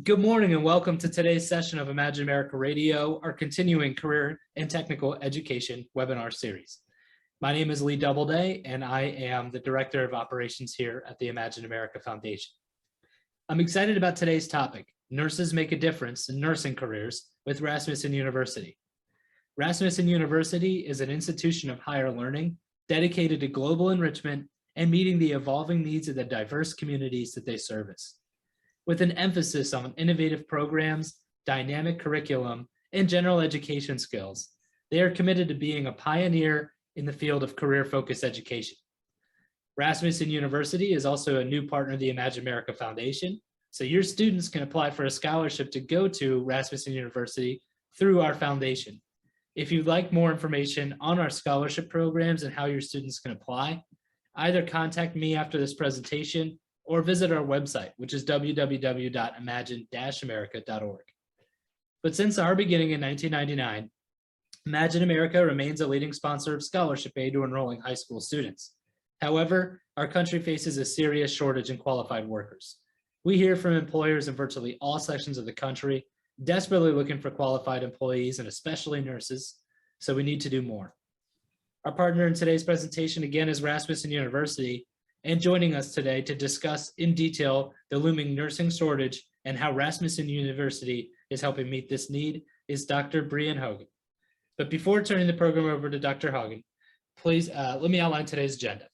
Good morning and welcome to today's session of Imagine America Radio, our continuing career and technical education webinar series. My name is Lee Doubleday and I am the Director of Operations here at the Imagine America Foundation. I'm excited about today's topic, Nurses Make a Difference in Nursing Careers with Rasmussen University. Rasmussen University is an institution of higher learning dedicated to global enrichment and meeting the evolving needs of the diverse communities that they service. With an emphasis on innovative programs, dynamic curriculum, and general education skills, they are committed to being a pioneer in the field of career-focused education. Rasmussen University is also a new partner of the Imagine America Foundation, so your students can apply for a scholarship to go to Rasmussen University through our foundation. If you'd like more information on our scholarship programs and how your students can apply, either contact me after this presentation or visit our website, which is www.imagine-america.org. But since our beginning in 1999, Imagine America remains a leading sponsor of scholarship aid to enrolling high school students. However, our country faces a serious shortage in qualified workers. We hear from employers in virtually all sections of the country, desperately looking for qualified employees and especially nurses, so we need to do more. Our partner in today's presentation again is Rasmussen University, and joining us today to discuss in detail the looming nursing shortage and how Rasmussen University is helping meet this need is Dr. Brian Hogan. But before turning the program over to Dr. Hogan, please let me outline today's agenda.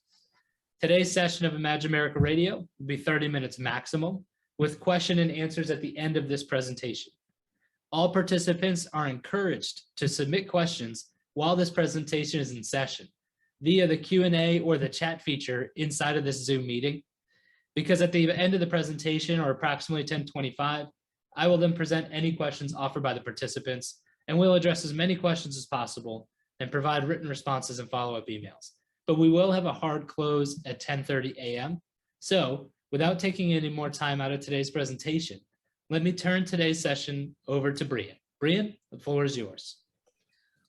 Today's session of Imagine America Radio will be 30 minutes maximum, with question and answers at the end of this presentation. All participants are encouraged to submit questions while this presentation is in session via the Q&A or the chat feature inside of this Zoom meeting, because at the end of the presentation, or approximately 10:25, I will then present any questions offered by the participants, and we'll address as many questions as possible and provide written responses and follow-up emails. But we will have a hard close at 10:30 a.m. So without taking any more time out of today's presentation, let me turn today's session over to Brian. Brian, the floor is yours.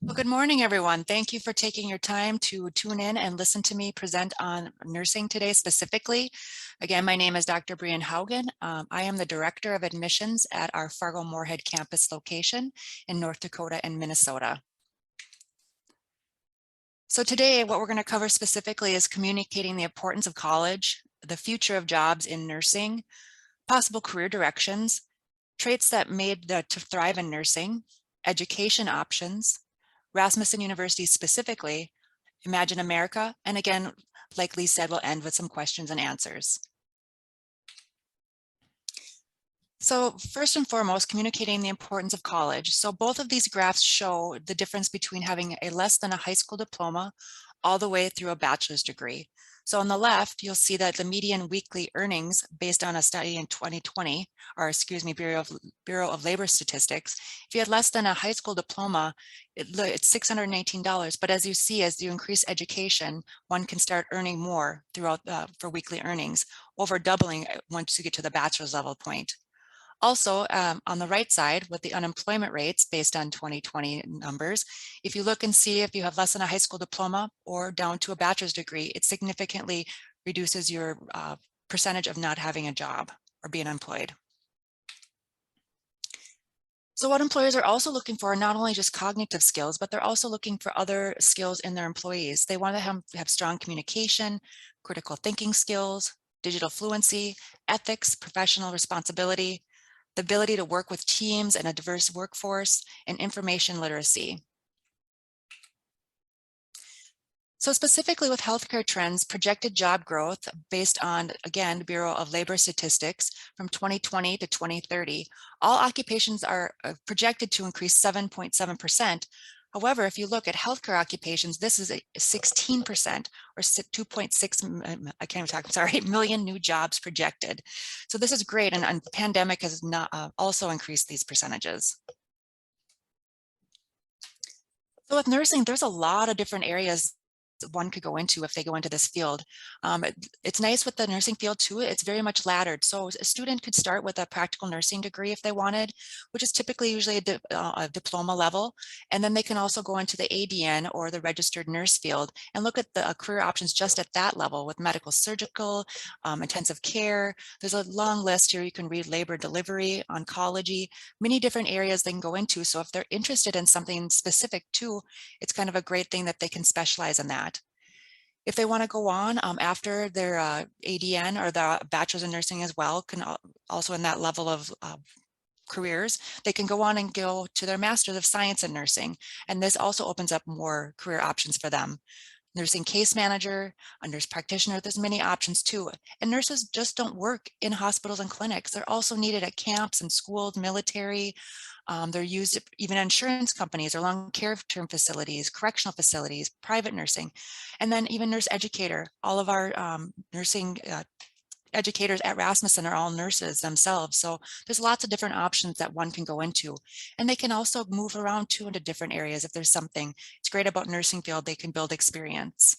Well, good morning, everyone. Thank you for taking your time to tune in and listen to me present on nursing today specifically. Again, my name is Dr. Brian Hogan. I am the Director of Admissions at our Fargo-Moorhead campus location in North Dakota and Minnesota. So today, what we're going to cover specifically is communicating the importance of college, the future of jobs in nursing, possible career directions, traits that made to thrive in nursing, education options, Rasmussen University specifically, Imagine America, and again, like Lee said, we'll end with some questions and answers. So first and foremost, communicating the importance of college. So both of these graphs show the difference between having a less than a high school diploma all the way through a bachelor's degree. So on the left, you'll see that the median weekly earnings based on a study in 2020, or excuse me, Bureau of Labor Statistics, if you had less than a high school diploma, it's $618. But as you see, as you increase education, one can start earning more throughout for weekly earnings, over doubling once you get to the bachelor's level point. Also, on the right side, with the unemployment rates based on 2020 numbers, if you look and see if you have less than a high school diploma or down to a bachelor's degree, it significantly reduces your percentage of not having a job or being employed. So what employers are also looking for are not only just cognitive skills, but they're also looking for other skills in their employees. They want to have strong communication, critical thinking skills, digital fluency, ethics, professional responsibility, the ability to work with teams and a diverse workforce, and information literacy. So specifically with healthcare trends, projected job growth based on, again, the Bureau of Labor Statistics from 2020 to 2030, all occupations are projected to increase 7.7%. However, if you look at healthcare occupations, this is a 16% or 2.6 million new jobs projected. So this is great, and the pandemic has not also increased these percentages. So with nursing, there's a lot of different areas one could go into if they go into this field. It's nice with the nursing field too. It's very much laddered. So a student could start with a practical nursing degree if they wanted, which is typically usually a diploma level. And then they can also go into the ADN or the registered nurse field and look at the career options just at that level with medical, surgical, intensive care. There's a long list here. You can read labor delivery, oncology, many different areas they can go into. So if they're interested in something specific too, it's kind of a great thing that they can specialize in that. If they want to go on after their ADN or the bachelor's in nursing as well, can also in that level of careers, they can go on and go to their master's of science in nursing. And this also opens up more career options for them. Nursing case manager, a nurse practitioner, there's many options too. And nurses just don't work in hospitals and clinics. They're also needed at camps and schools, military. They're used even in insurance companies or long-care term facilities, correctional facilities, private nursing, and then even nurse educator. All of our nursing educators at Rasmussen are all nurses themselves. So there's lots of different options that one can go into. And they can also move around too into different areas if there's something. It's great about nursing field, they can build experience.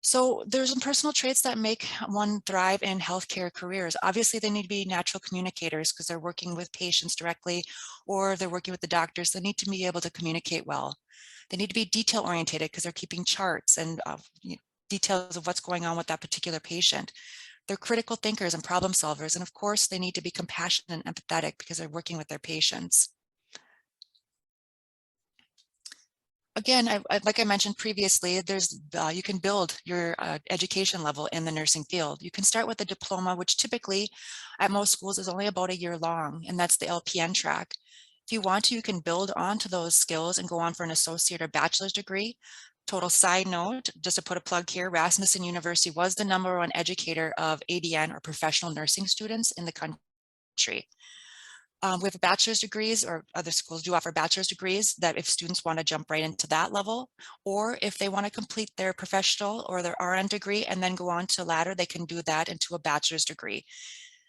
So there's some personal traits that make one thrive in healthcare careers. Obviously, they need to be natural communicators because they're working with patients directly, or they're working with the doctors. They need to be able to communicate well. They need to be detail oriented because they're keeping charts and details of what's going on with that particular patient. They're critical thinkers and problem solvers. And of course, they need to be compassionate and empathetic because they're working with their patients. Again, like I mentioned previously, there's you can build your education level in the nursing field. You can start with a diploma, which typically at most schools is only about a year long, and that's the LPN track. If you want to, you can build onto those skills and go on for an associate or bachelor's degree. Total side note, just to put a plug here, Rasmussen University was the #1 educator of ADN or professional nursing students in the country. We have bachelor's degrees, or other schools do offer bachelor's degrees, that if students want to jump right into that level, or if they want to complete their professional or their RN degree and then go on to ladder, they can do that into a bachelor's degree.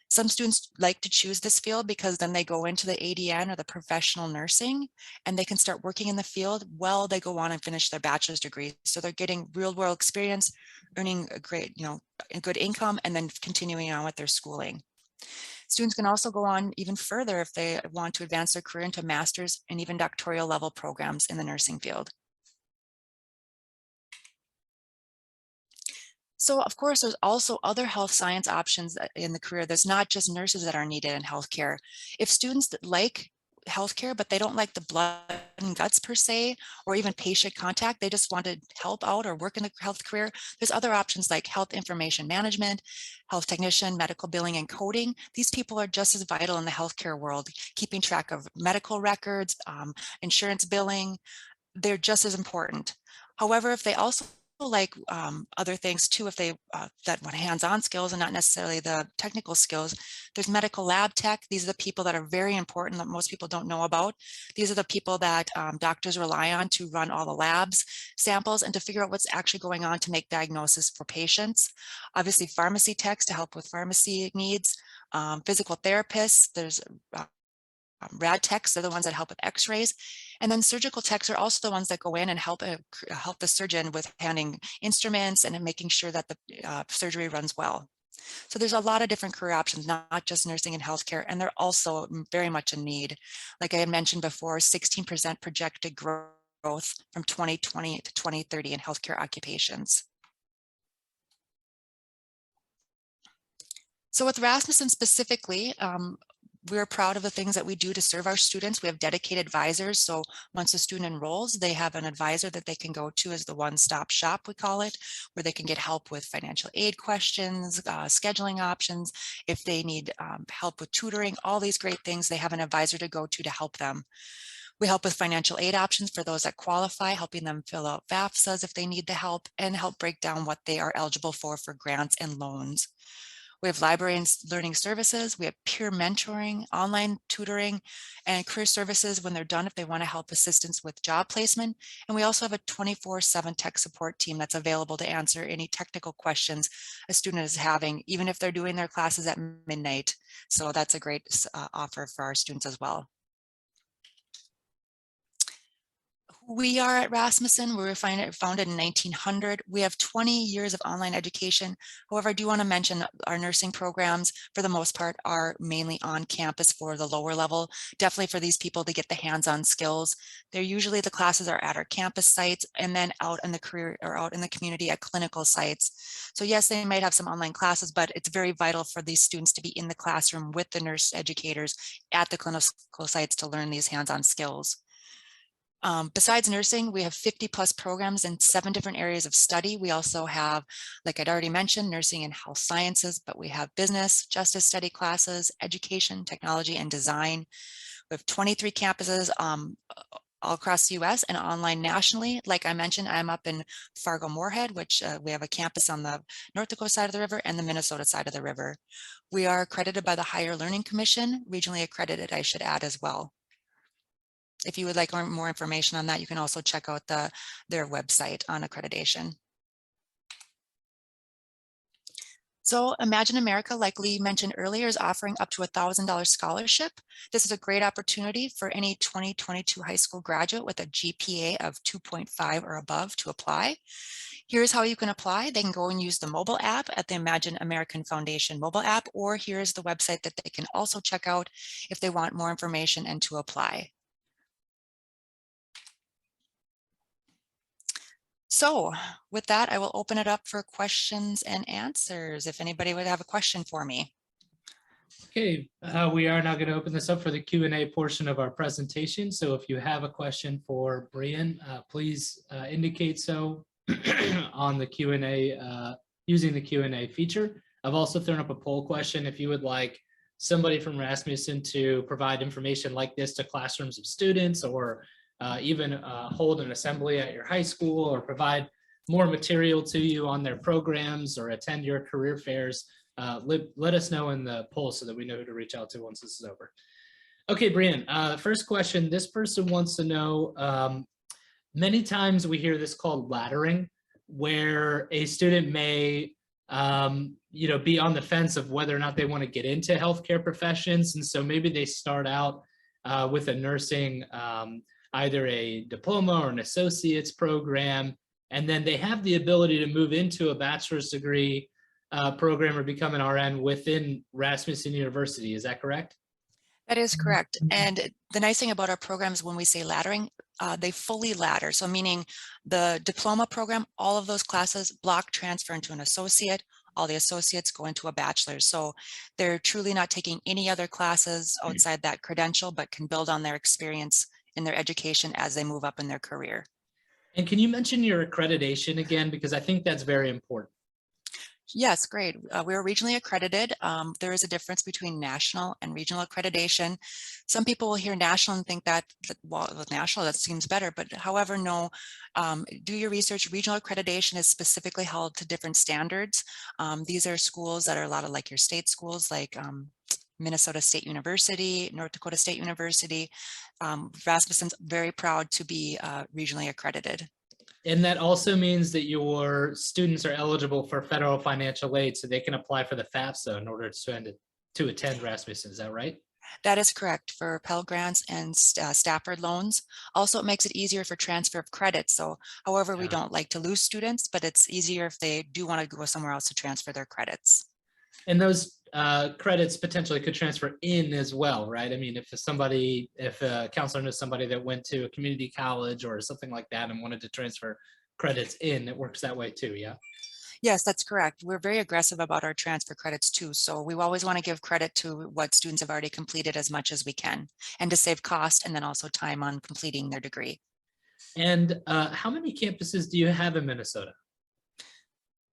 Some students like to choose this field because then they go into the ADN or the professional nursing and they can start working in the field while they go on and finish their bachelor's degree. So they're getting real world experience, earning a great, a good income, and then continuing on with their schooling. Students can also go on even further if they want to advance their career into master's and even doctoral level programs in the nursing field. So of course, there's also other health science options in the career. There's not just nurses that are needed in healthcare. If students that like healthcare, but they don't like the blood and guts per se, or even patient contact, they just want to help out or work in the health career, there's other options like health information management, health technician, medical billing and coding. These people are just as vital in the healthcare world, keeping track of medical records, insurance billing. They're just as important. However, if they also like other things too, if they that want hands-on skills and not necessarily the technical skills, there's medical lab tech. These are the people that are very important that most people don't know about. These are the people that doctors rely on to run all the labs, samples, and to figure out what's actually going on to make diagnosis for patients. Obviously, pharmacy techs to help with pharmacy needs, physical therapists, there's rad techs are the ones that help with x-rays. And then surgical techs are also the ones that go in and help the surgeon with handling instruments and making sure that the surgery runs well. So there's a lot of different career options, not just nursing and healthcare, and they're also very much in need. Like I had mentioned before, 16% projected growth from 2020 to 2030 in healthcare occupations. So with Rasmussen specifically, we're proud of the things that we do to serve our students. We have dedicated advisors. So once a student enrolls, they have an advisor that they can go to as the one-stop shop, we call it, where they can get help with financial aid questions, scheduling options. If they need help with tutoring, all these great things, they have an advisor to go to help them. We help with financial aid options for those that qualify, helping them fill out FAFSAs if they need the help, and help break down what they are eligible for grants and loans. We have library and learning services. We have peer mentoring, online tutoring, and career services when they're done if they want to help assistance with job placement. And we also have a 24/7 tech support team that's available to answer any technical questions a student is having, even if they're doing their classes at midnight. So that's a great offer for our students as well. We are at Rasmussen. We were founded in 1900. We have 20 years of online education. However, I do want to mention our nursing programs, for the most part, are mainly on campus for the lower level, definitely for these people to get the hands-on skills. They're usually, the classes are at our campus sites and then out in the career or out in the community at clinical sites. So yes, they might have some online classes, but it's very vital for these students to be in the classroom with the nurse educators at the clinical sites to learn these hands-on skills. Besides nursing, we have 50 plus programs in 7 different areas of study. We also have, like I'd already mentioned, nursing and health sciences, but we have business, justice study classes, education, technology, and design. We have 23 campuses all across the US and online nationally. Like I mentioned, I'm up in Fargo-Moorhead, which we have a campus on the North Dakota side of the river and the Minnesota side of the river. We are accredited by the Higher Learning Commission, regionally accredited, I should add as well. If you would like more information on that, you can also check out their website on accreditation. So Imagine America, like Lee mentioned earlier, is offering up to $1,000 scholarship. This is a great opportunity for any 2022 high school graduate with a GPA of 2.5 or above to apply. Here's how you can apply. They can go and use the mobile app at the Imagine American Foundation mobile app, or here's the website that they can also check out if they want more information and to apply. So with that, I will open it up for questions and answers. If anybody would have a question for me. Okay, we are now going to open this up for the Q&A portion of our presentation. So if you have a question for Brian, please indicate so on the Q&A using the Q&A feature. I've also thrown up a poll question if you would like somebody from Rasmussen to provide information like this to classrooms of students, or even hold an assembly at your high school, or provide more material to you on their programs, or attend your career fairs. Let us know in the poll so that we know who to reach out to once this is over. Okay, Brian, first question. This person wants to know, many times we hear this called laddering, where a student may be on the fence of whether or not they want to get into healthcare professions. And so maybe they start out with a nursing, either a diploma or an associate's program, and then they have the ability to move into a bachelor's degree program or become an RN within Rasmussen University. Is that correct? That is correct. And the nice thing about our programs, when we say laddering, they fully ladder. So meaning the diploma program, all of those classes block transfer into an associate, all the associates go into a bachelor's. So they're truly not taking any other classes outside that credential, but can build on their experience in their education as they move up in their career. And can you mention your accreditation again? Because I think that's very important. Yes, great. We are regionally accredited. There is a difference between national and regional accreditation. Some people will hear national and think that, well, with national, that seems better. But however, no, do your research. Regional accreditation is specifically held to different standards. These are schools that are a lot of like your state schools, like Minnesota State University, North Dakota State University. Rasmussen's very proud to be regionally accredited. And that also means that your students are eligible for federal financial aid, so they can apply for the FAFSA in order to attend Rasmussen. Is that right? That is correct for Pell Grants and Stafford loans. Also, it makes it easier for transfer of credit. So however, we don't like to lose students, but it's easier if they do want to go somewhere else to transfer their credits. And those credits potentially could transfer in as well, right? I mean, if a counselor knows somebody that went to a community college or something like that and wanted to transfer credits in, it works that way too, yeah? Yes, that's correct. We're very aggressive about our transfer credits too. So we always want to give credit to what students have already completed as much as we can, and to save cost and then also time on completing their degree. And how many campuses do you have in Minnesota?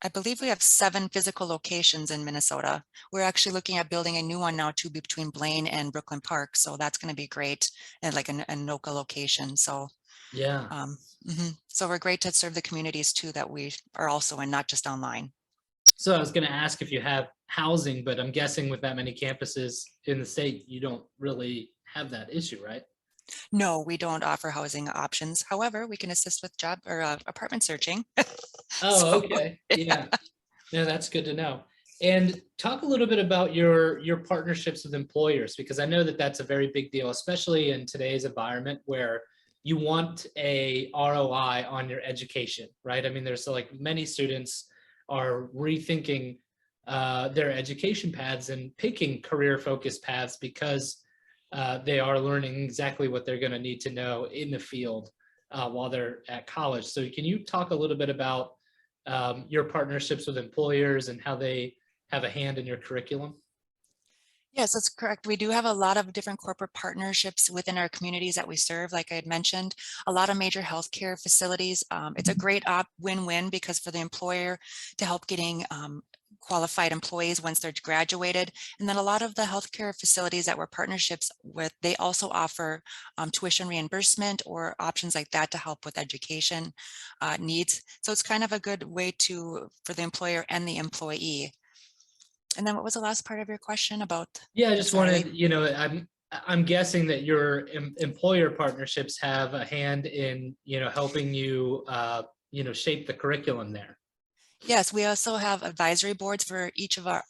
I believe we have 7 physical locations in Minnesota. We're actually looking at building a new one now too, between Blaine and Brooklyn Park. So that's going to be great, and like an Anoka location. So yeah. So we're great to serve the communities too that we are also in, not just online. So I was going to ask if you have housing, but I'm guessing with that many campuses in the state, you don't really have that issue, right? No, we don't offer housing options. However, we can assist with job or apartment searching. Oh, okay. Yeah. Yeah, that's good to know. And talk a little bit about your partnerships with employers, because I know that that's a very big deal, especially in today's environment where you want a ROI on your education, right? I mean, there's like many students are rethinking their education paths and picking career focused paths because they are learning exactly what they're going to need to know in the field while they're at college. So can you talk a little bit about your partnerships with employers and how they have a hand in your curriculum? Yes, that's correct. We do have a lot of different corporate partnerships within our communities that we serve. Like I had mentioned, a lot of major healthcare facilities. It's a great win-win because for the employer to help getting qualified employees once they're graduated. And then a lot of the healthcare facilities that we're partnerships with, they also offer tuition reimbursement or options like that to help with education needs. So it's kind of a good way for the employer and the employee. And then what was the last part of your question about? Yeah, I I'm just sorry, wanted, I'm guessing that your employer partnerships have a hand in, helping you, shape the curriculum there. Yes, we also have advisory boards for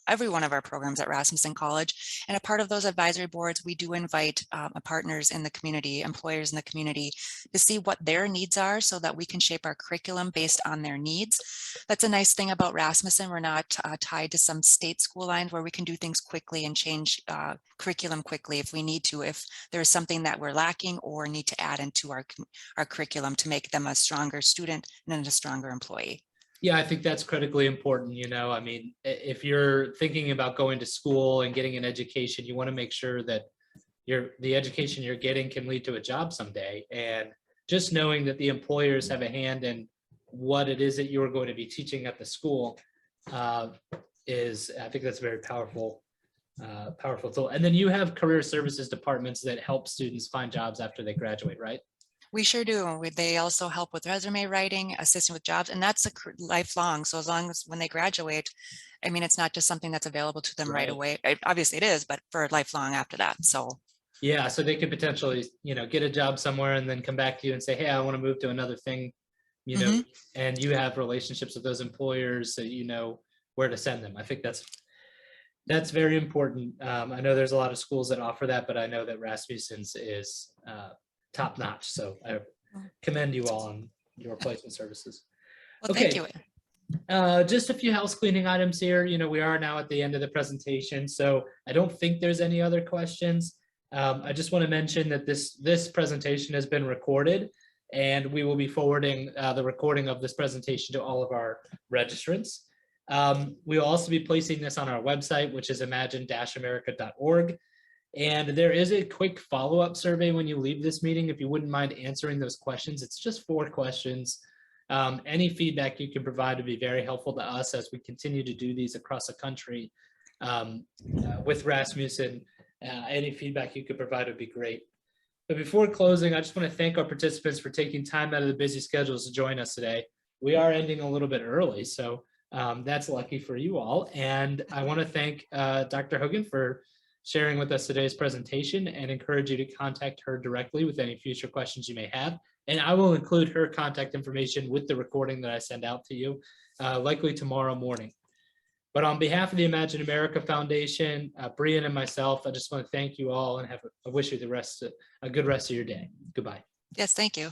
every one of our programs at Rasmussen College. And a part of those advisory boards, we do invite partners in the community, employers in the community, to see what their needs are so that we can shape our curriculum based on their needs. That's a nice thing about Rasmussen. We're not tied to some state school lines where we can do things quickly and change curriculum quickly if we need to, if there's something that we're lacking or need to add into our curriculum to make them a stronger student and a stronger employee. Yeah, I think that's critically important. I mean, if you're thinking about going to school and getting an education, you want to make sure that the education you're getting can lead to a job someday. And just knowing that the employers have a hand in what it is that you're going to be teaching at the school I think that's a very powerful tool. And then you have career services departments that help students find jobs after they graduate, right? We sure do. They also help with resume writing, assisting with jobs, and that's lifelong. So as long as when they graduate, I mean, it's not just something that's available to them right Right. away. Obviously it is, but for lifelong after that. So Yeah, so they could potentially, get a job somewhere and then come back to you and say, hey, I want to move to another thing, mhm. and you have relationships with those employers so you know where to send them. I think that's very important. I know there's a lot of schools that offer that, but I know that Rasmussen's is top notch. So I commend you all on your placement services. Well, thank Okay, you. just a few house cleaning items here. We are now at the end of the presentation, so I don't think there's any other questions. I just want to mention that this presentation has been recorded, and we will be forwarding the recording of this presentation to all of our registrants. We will also be placing this on our website, which is imagine-america.org. And there is a quick follow-up survey when you leave this meeting, if you wouldn't mind answering those questions. It's just 4 questions. Any feedback you can provide would be very helpful to us as we continue to do these across the country with Rasmussen. Any feedback you could provide would be great. But before closing, I just want to thank our participants for taking time out of the busy schedules to join us today. We are ending a little bit early, so that's lucky for you all. And I want to thank Dr. Hogan for sharing with us today's presentation and encourage you to contact her directly with any future questions you may have. And I will include her contact information with the recording that I send out to you, likely tomorrow morning. But on behalf of the Imagine America Foundation, Brian and myself, I just want to thank you all and I wish you a good rest of your day. Goodbye. Yes, thank you.